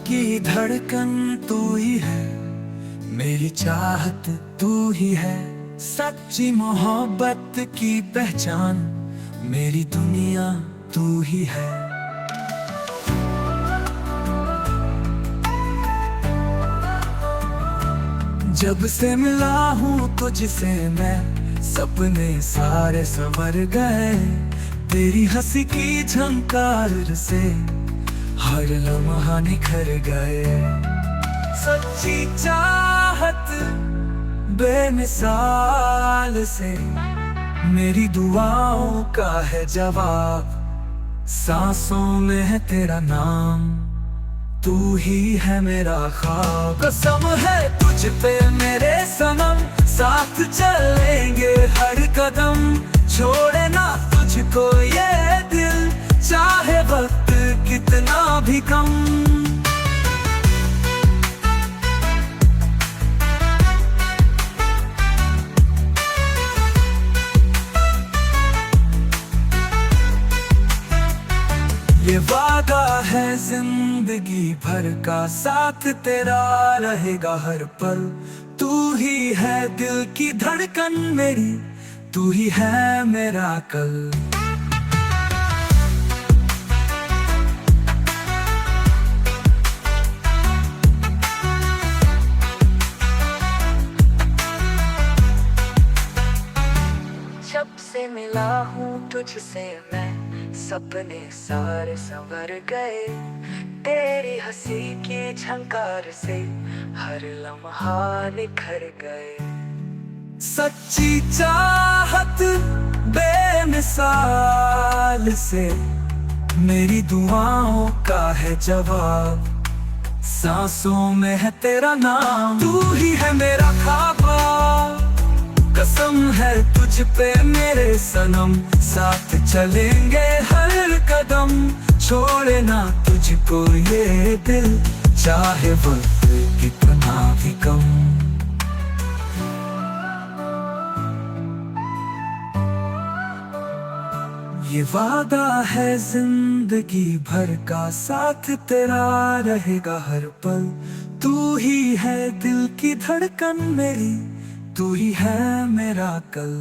की धड़कन तू ही है, मेरी चाहत तू ही है। सच्ची मोहब्बत की पहचान, मेरी दुनिया तू ही है। जब से मिला हूँ तुझसे मैं, सपने सारे संवर गए। तेरी हंसी की झंकार से हर लम्हा निखर गए। सच्ची चाहत बेमिसाल से मेरी दुआओं का है जवाब। सांसों में है तेरा नाम, तू ही है मेरा ख्वाब। कसम है तुझ पे मेरे सनम, साथ चलेंगे हर कदम। छोड़े ना तुझको ये दिल, चाहे वक्त कितना भी कम। ये वादा है जिंदगी भर का, साथ तेरा रहेगा हर पल। तू ही है दिल की धड़कन मेरी, तू ही है मेरा कल। जब से मिला हूँ तुझसे मैं, सपने सारे संवर गए। तेरी हंसी की झंकार से हर लम्हा निखर गए। सच्ची चाहत बेमिसाल से मेरी दुआओं का है जवाब। सांसों में है तेरा नाम, तू ही है मेरा ख्वाबा। कसम है तुझ पे मेरे सनम, साथ चलेंगे हर कदम। छोड़े ना तुझको ये दिल, चाहे वक्त कितना भी कम। ये वादा है जिंदगी भर का, साथ तेरा रहेगा हर पल। तू ही है दिल की धड़कन मेरी, तू ही है मेरा कल।